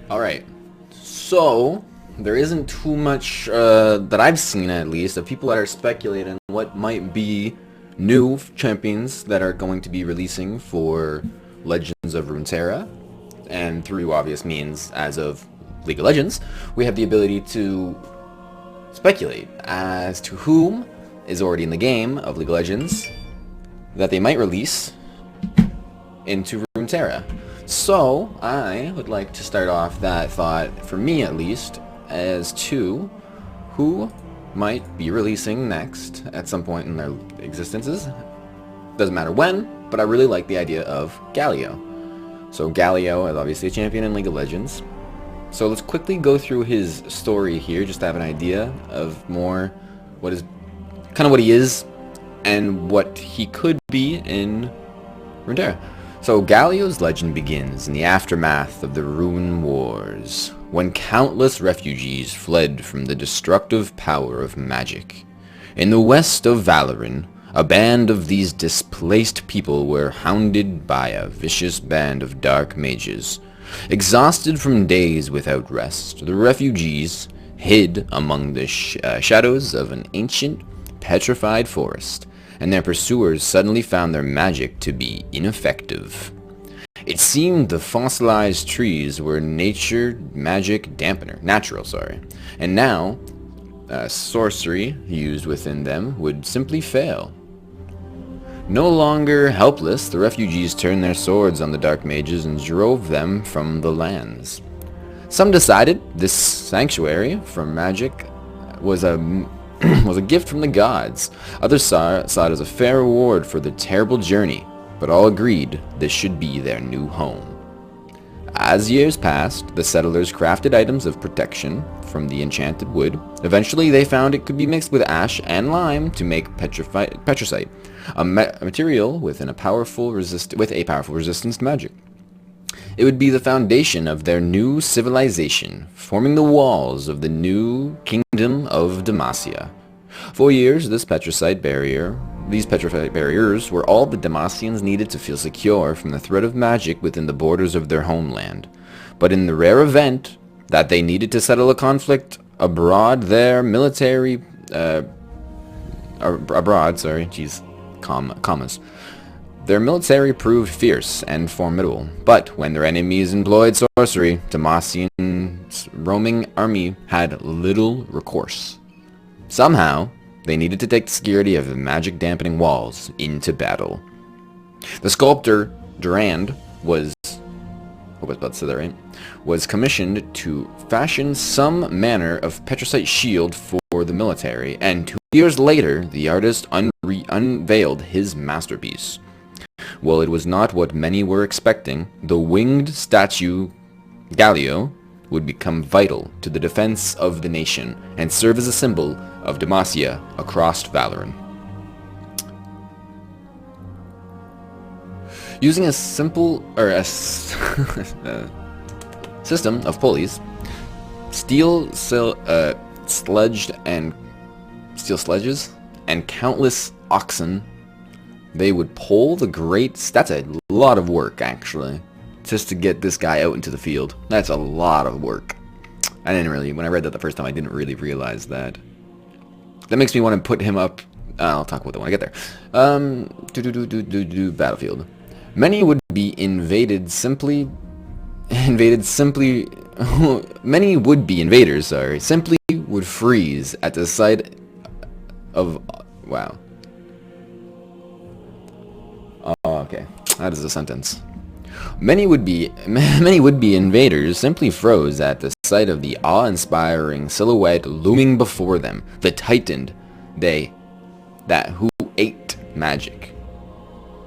Alright, so there isn't too much that I've seen at least of people that are speculating what might be new champions that are going to be releasing for Legends of Runeterra, and through obvious means as of League of Legends, we have the ability to speculate as to whom is already in the game of League of Legends that they might release into Runeterra. So, I would like to start off that thought, for me at least, as to who might be releasing next at some point in their existences. Doesn't matter when, but I really like the idea of Galio. So Galio is obviously a champion in League of Legends. So let's quickly go through his story here, just to have an idea of more what is kind of what he is and what he could be in Runeterra. So Galio's legend begins in the aftermath of the Rune Wars, when countless refugees fled from the destructive power of magic. In the west of Valoran, a band of these displaced people were hounded by a vicious band of dark mages. Exhausted from days without rest, the refugees hid among the shadows of an ancient, petrified forest, and their pursuers suddenly found their magic to be ineffective. It seemed the fossilized trees were natural dampener, and now sorcery used within them would simply fail. No longer helpless, the refugees turned their swords on the dark mages and drove them from the lands. Some decided this sanctuary from magic was a was a gift from the gods. Others saw it as a fair reward for the terrible journey, but all agreed this should be their new home. As years passed, the settlers crafted items of protection from the enchanted wood. Eventually, they found it could be mixed with ash and lime to make petricite, a material with a powerful resistance to magic. It would be the foundation of their new civilization, forming the walls of the new kingdom of Demacia. For years, these petricite barriers were all the Demacians needed to feel secure from the threat of magic within the borders of their homeland. But in the rare event that they needed to settle a conflict abroad, their military... Their military proved fierce and formidable, but when their enemies employed sorcery, Demacian's roaming army had little recourse. Somehow, they needed to take the security of the magic-dampening walls into battle. The sculptor Durand was commissioned to fashion some manner of petricite shield for the military, and 2 years later, the artist unveiled his masterpiece. While it was not what many were expecting, the winged statue Galio would become vital to the defense of the nation and serve as a symbol of Demacia across Valoran. Using a simple system of pulleys, steel sledges and countless oxen, they would pull the great... That's a lot of work, actually, just to get this guy out into the field. That's a lot of work. I didn't really... When I read that the first time, I didn't really realize that. That makes me want to put him up... I'll talk about that when I get there. Battlefield. Many would be many would-be invaders, simply would freeze at the sight of... Wow. Oh, okay. That is a sentence. Many would-be invaders simply froze at the sight of the awe-inspiring silhouette looming before them, the titan who ate magic,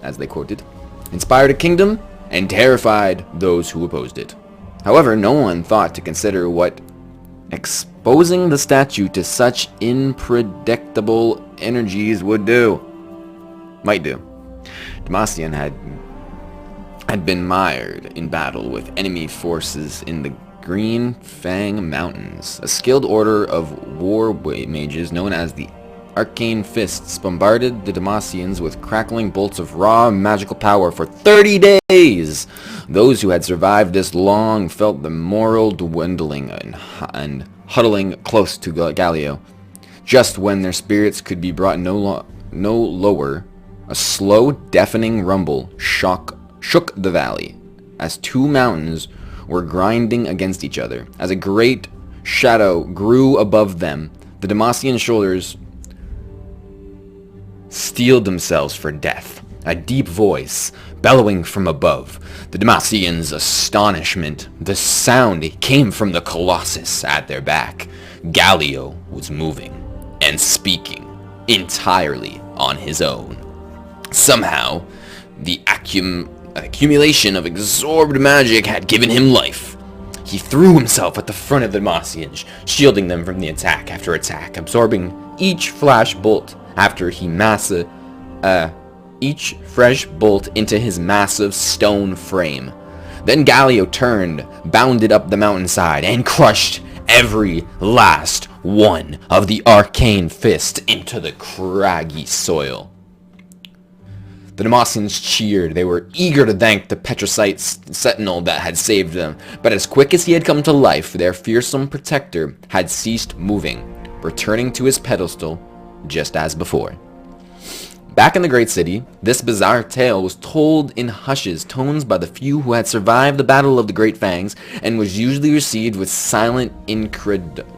as they quoted, inspired a kingdom and terrified those who opposed it. However, no one thought to consider what exposing the statue to such unpredictable energies might do. Demacian had been mired in battle with enemy forces in the Green Fang Mountains. A skilled order of war mages known as the Arcane Fists bombarded the Demacians with crackling bolts of raw magical power for 30 days. Those who had survived this long felt the moral dwindling and huddling close to Galio. Just when their spirits could be brought no lower, a slow, deafening rumble shook the valley as two mountains were grinding against each other. As a great shadow grew above them, the Demacian shoulders steeled themselves for death. A deep voice bellowing from above. The Demacians' astonishment. The sound came from the Colossus at their back. Galio was moving and speaking entirely on his own. Somehow, the accumulation of absorbed magic had given him life. He threw himself at the front of the Demacians, shielding them from the attack after attack, absorbing each flash bolt after he each fresh bolt into his massive stone frame. Then Galio turned, bounded up the mountainside, and crushed every last one of the arcane fists into the craggy soil. The Demacians cheered. They were eager to thank the Petricite sentinel that had saved them, but as quick as he had come to life, their fearsome protector had ceased moving, returning to his pedestal just as before. Back in the great city, this bizarre tale was told in hushed tones by the few who had survived the Battle of the Great Fangs, and was usually received with silent incredulity?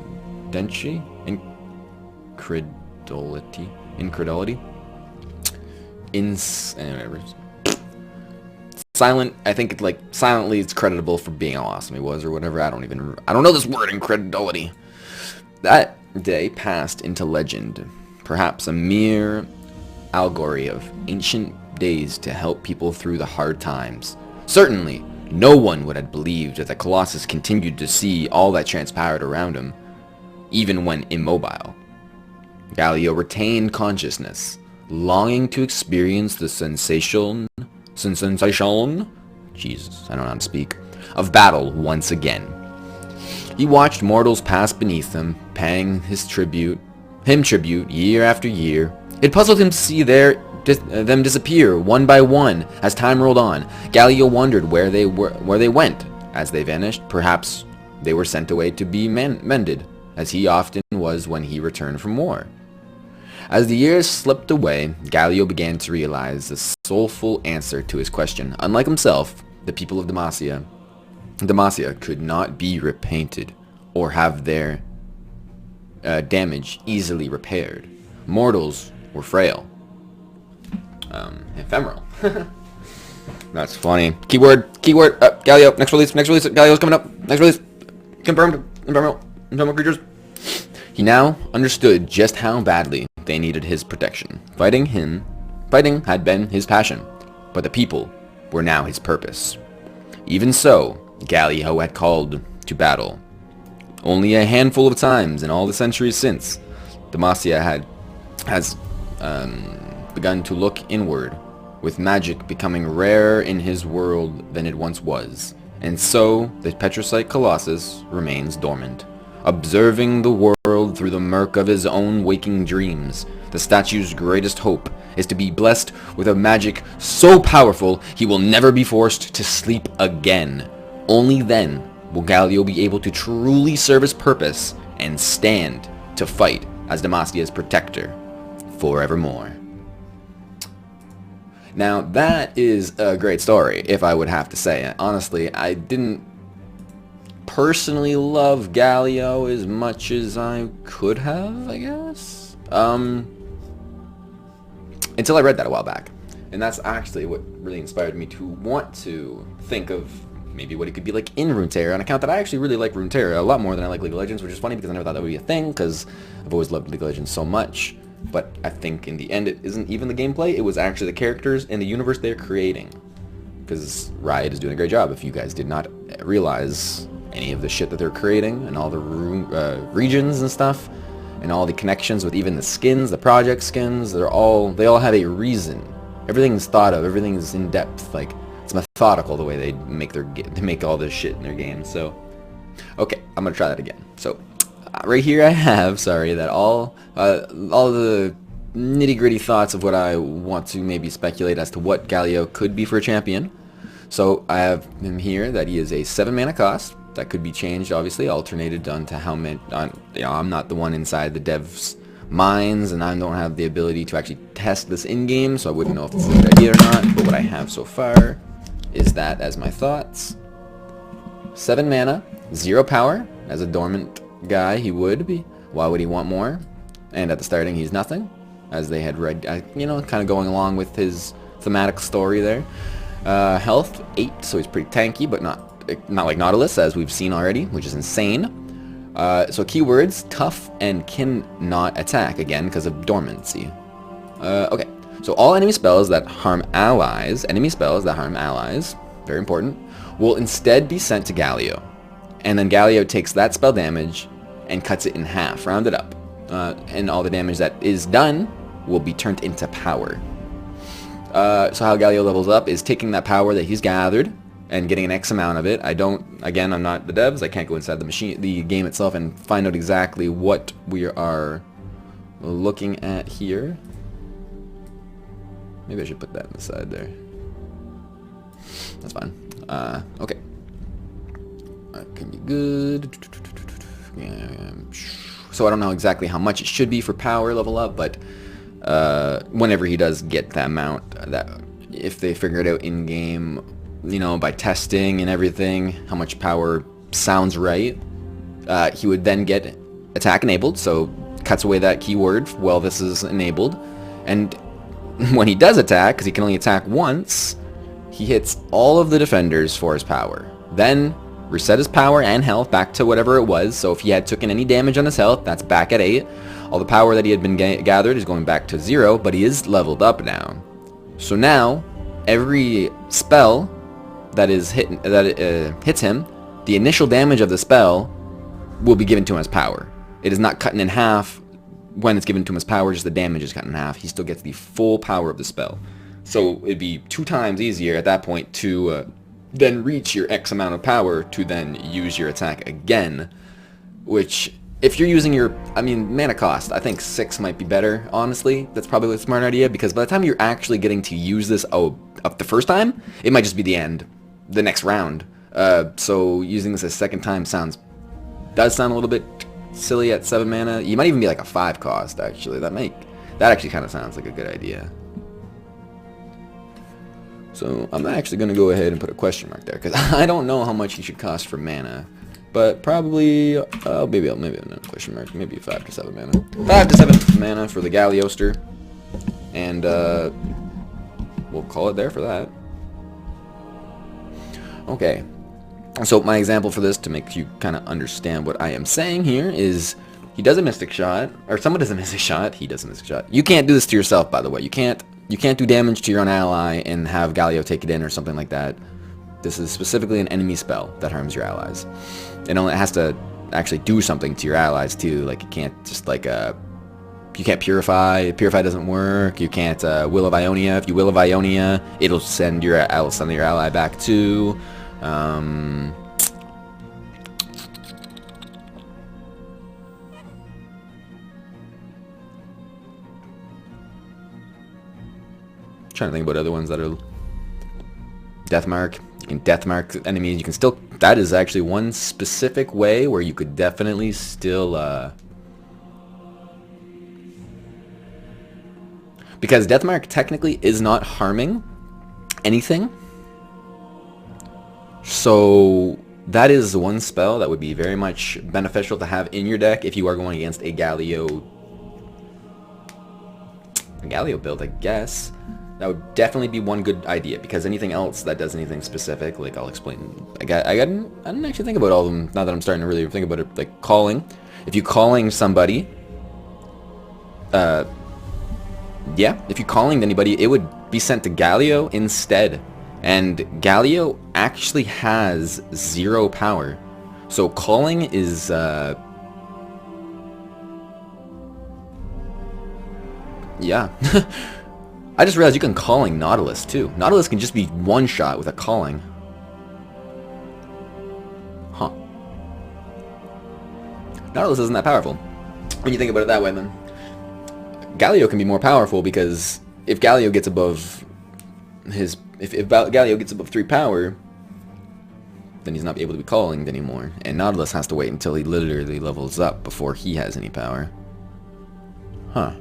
Silent, I think, like, silently it's creditable for being how awesome he was, or whatever. I don't know this word, incredulity. That day passed into legend, perhaps a mere allegory of ancient days to help people through the hard times. Certainly, no one would have believed that the Colossus continued to see all that transpired around him, even when immobile. Galio retained consciousness, longing to experience the sensation, Jesus, I don't know how to speak, of battle once again. He watched mortals pass beneath him, paying him tribute year after year. It puzzled him to see them disappear one by one as time rolled on. Galio wondered where they went as they vanished. Perhaps they were sent away to be mended, as he often was when he returned from war. As the years slipped away, Galio began to realize the soulful answer to his question. Unlike himself, the people of Demacia could not be repainted or have their damage easily repaired. Mortals were frail. Ephemeral. That's funny. Keyword, Galio, next release, Galio's coming up, next release, confirmed, ephemeral creatures. He now understood just how badly they needed his protection. Fighting had been his passion, but the people were now his purpose. Even so, Galio had called to battle. Only a handful of times in all the centuries since, Demacia has begun to look inward, with magic becoming rarer in his world than it once was. And so, the Petricite Colossus remains dormant, observing the world through the murk of his own waking dreams. The statue's greatest hope is to be blessed with a magic so powerful he will never be forced to sleep again. Only then will Galio be able to truly serve his purpose and stand to fight as Demacia's protector forevermore. Now, that is a great story, if I would have to say it. Honestly, I didn't personally love Galio as much as I could have, I guess. Until I read that a while back. And that's actually what really inspired me to want to think of maybe what it could be like in Runeterra, on account that I actually really like Runeterra a lot more than I like League of Legends, which is funny because I never thought that would be a thing, because I've always loved League of Legends so much. But I think in the end it isn't even the gameplay, it was actually the characters and the universe they're creating. Because Riot is doing a great job. If you guys did not realize any of the shit that they're creating, and all the regions and stuff, and all the connections with even the skins, the project skins, they all have a reason. Everything's thought of, everything's in depth, like it's methodical the way they make all this shit in their games. So, okay, I'm gonna try that again. So, right here I have, that all the nitty-gritty thoughts of what I want to maybe speculate as to what Galio could be for a champion. So I have him here that he is a 7 mana cost. That could be changed, obviously, alternated onto how many. I'm not the one inside the dev's minds, and I don't have the ability to actually test this in-game, so I wouldn't know if this is a good idea or not. But what I have so far is that as my thoughts. 7 mana, 0 power. As a dormant guy, he would be. Why would he want more? And at the starting, he's nothing, as they had read, kind of going along with his thematic story there. Health 8, so he's pretty tanky, but not like Nautilus, as we've seen already, which is insane. So keywords, tough and cannot attack, again, because of dormancy. Okay, so all enemy spells that harm allies, very important, will instead be sent to Galio. And then Galio takes that spell damage and cuts it in half, rounded up. And all the damage that is done will be turned into power. So how Galio levels up is taking that power that he's gathered and getting an X amount of it. I'm not the devs, I can't go inside the game itself and find out exactly what we are looking at here. Maybe I should put that on the side there. That's fine. Okay. That can be good. So I don't know exactly how much it should be for power level up, but whenever he does get that amount, that if they figure it out in game, by testing and everything, how much power sounds right, he would then get attack enabled, so cuts away that keyword while this is enabled, and when he does attack, because he can only attack once, he hits all of the defenders for his power. Then reset his power and health back to whatever it was, so if he had taken any damage on his health, that's back at 8. All the power that he had been gathered is going back to 0, but he is leveled up now. So now, every spell that hits him, the initial damage of the spell will be given to him as power. It is not cut in half when it's given to him as power, just the damage is cut in half. He still gets the full power of the spell. So it'd be 2 times easier at that point to then reach your X amount of power to then use your attack again, which, if you're using your, mana cost, I think 6 might be better, honestly. That's probably a smart idea, because by the time you're actually getting to use this up the first time, it might just be the end, the next round. So using this a second time does sound a little bit silly at 7 mana. You might even be like a 5 cost, actually. That actually kind of sounds like a good idea. So I'm actually going to go ahead and put a question mark there, because I don't know how much he should cost for mana. But probably, maybe not a question mark, maybe 5 to 7 mana. 5 to 7 mana for the Galioster. And we'll call it there for that. Okay. So my example for this, to make you kind of understand what I am saying here, is he does a Mystic Shot, or someone does a Mystic Shot, he does a Mystic Shot. You can't do this to yourself, by the way. You can't do damage to your own ally and have Galio take it in or something like that. This is specifically an enemy spell that harms your allies. It has to actually do something to your allies too. Like, you can't just you can't purify. Purify doesn't work. You can't Will of Ionia. If you Will of Ionia, it'll send your ally back too. Trying to think about other ones that are Deathmark. You can Deathmark enemies. You can still. That is actually one specific way where you could definitely still. Because Deathmark technically is not harming anything. So that is one spell that would be very much beneficial to have in your deck if you are going against a Galio build, I guess. That would definitely be one good idea, because anything else that does anything specific, like I'll explain. I didn't actually think about all of them, now that I'm starting to really think about it, like calling. If you're calling somebody, if you're calling anybody, it would be sent to Galio instead. And Galio actually has 0 power. So calling is, yeah. I just realized you can calling Nautilus too. Nautilus can just be one shot with a calling. Huh. Nautilus isn't that powerful when you think about it that way, then. Galio can be more powerful, because if Galio gets above his if Galio gets above 3 power, then he's not able to be calling anymore. And Nautilus has to wait until he literally levels up before he has any power. Huh.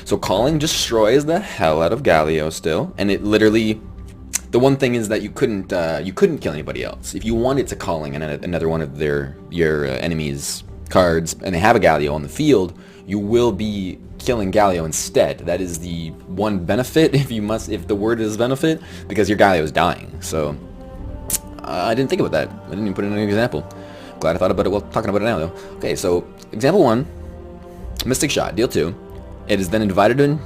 So calling destroys the hell out of Galio still, and it literally... The one thing is that you couldn't kill anybody else. If you wanted to calling another one of your enemy's cards, and they have a Galio on the field, you will be killing Galio instead. That is the one benefit, if the word is benefit, because your Galio is dying. So I didn't think about that. I didn't even put it in an example. Glad I thought about it while talking about it now, though. Okay, so example 1, Mystic Shot, deal 2. It is then divided in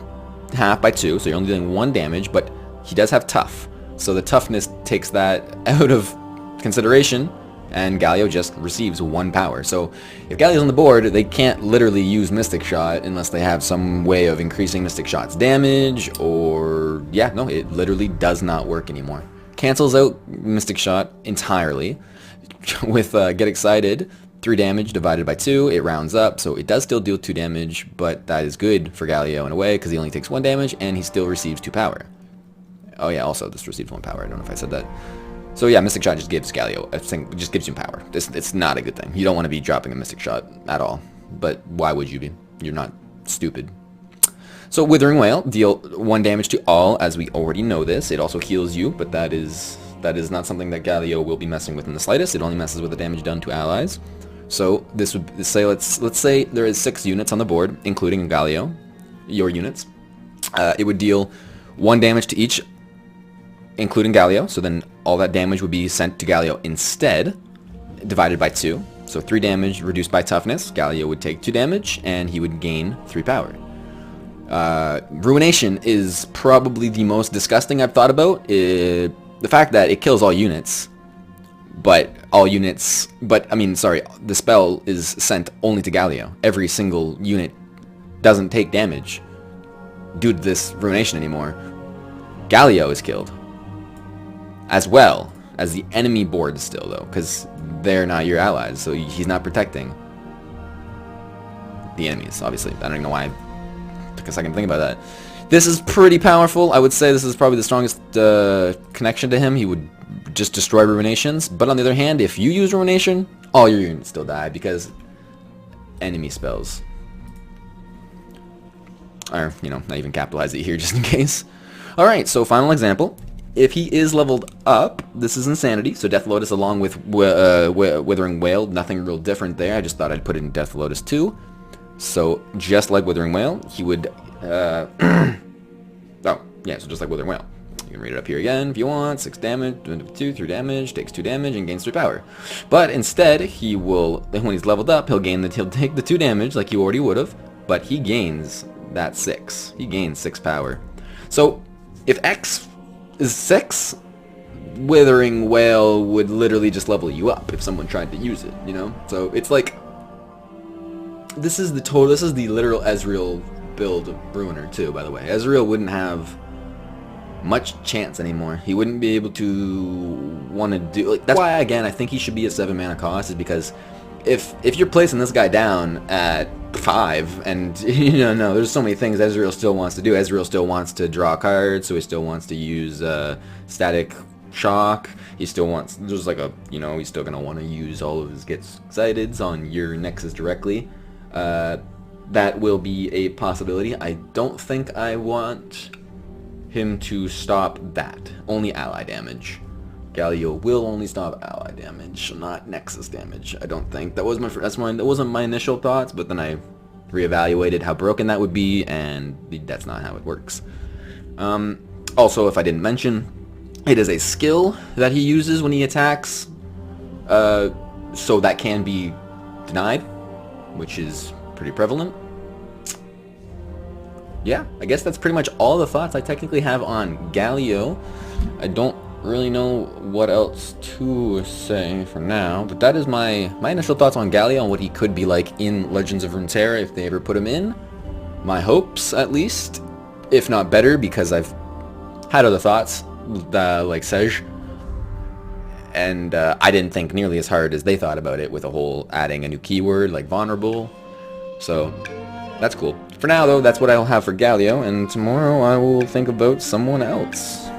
half by 2, so you're only doing 1 damage, but he does have tough. So the toughness takes that out of consideration, and Galio just receives 1 power. So if Galio's on the board, they can't literally use Mystic Shot unless they have some way of increasing Mystic Shot's damage, or... yeah, no, it literally does not work anymore. Cancels out Mystic Shot entirely with Get Excited. 3 damage divided by 2, it rounds up, so it does still deal 2 damage, but that is good for Galio in a way, because he only takes 1 damage, and he still receives 2 power. Oh yeah, also this receives 1 power. I don't know if I said that. So yeah, Mystic Shot just gives Galio, I think, just gives him power. It's not a good thing. You don't want to be dropping a Mystic Shot at all. But why would you be? You're not stupid. So Withering Wail, deal 1 damage to all, as we already know this. It also heals you, but that is not something that Galio will be messing with in the slightest. It only messes with the damage done to allies. So this would say, let's say there is 6 units on the board, including Galio, your units. It would deal 1 damage to each, including Galio, so then all that damage would be sent to Galio instead, divided by 2. So 3 damage reduced by toughness, Galio would take 2 damage, and he would gain 3 power. Ruination is probably the most disgusting I've thought about. The fact that it kills all units, the spell is sent only to Galio. Every single unit doesn't take damage due to this Ruination anymore. Galio is killed, as well as the enemy board still, though, because they're not your allies, so he's not protecting the enemies, obviously. I don't even know why I took a second to think about that. This is pretty powerful. I would say this is probably the strongest connection to him. He would just destroy Ruinations, but on the other hand, if you use Ruination, all your units still die, because enemy spells. Or, not even capitalize it here just in case. Alright, so final example. If he is leveled up, this is Insanity, so Death Lotus along with Withering Wail, nothing real different there. I just thought I'd put it in Death Lotus too. So just like Withering Wail, he would... oh, yeah, so just like Withering Wail. You can read it up here again if you want. 6 damage, 2, 3 damage, takes 2 damage, and gains 3 power. But instead, he will, when he's leveled up, he'll take the 2 damage like you already would have, but he gains that 6. He gains 6 power. So if X is 6, Withering Wail would literally just level you up if someone tried to use it, So it's like, this is the literal Ezreal build of Ruiner too, by the way. Ezreal wouldn't have much chance anymore. He wouldn't be able to want to do, that's why, again, I think he should be a 7 mana cost, is because if you're placing this guy down at 5, and there's so many things Ezreal still wants to do. Ezreal still wants to draw cards, so he still wants to use Static Shock. He still wants, there's like a, he's still gonna want to use all of his Get Exciteds on your Nexus directly. That will be a possibility. I don't think I want him to stop that. Only ally damage. Galio will only stop ally damage, not Nexus damage. I don't think that was that wasn't my initial thoughts, but then I reevaluated how broken that would be, and that's not how it works. Also, if I didn't mention, it is a skill that he uses when he attacks, so that can be denied, which is pretty prevalent. Yeah, I guess that's pretty much all the thoughts I technically have on Galio. I don't really know what else to say for now, but that is my initial thoughts on Galio and what he could be like in Legends of Runeterra if they ever put him in. My hopes, at least, if not better, because I've had other thoughts, like Sej, and I didn't think nearly as hard as they thought about it with a whole adding a new keyword like vulnerable. So That's cool. For now, though, that's what I'll have for Galio, and tomorrow I will think about someone else.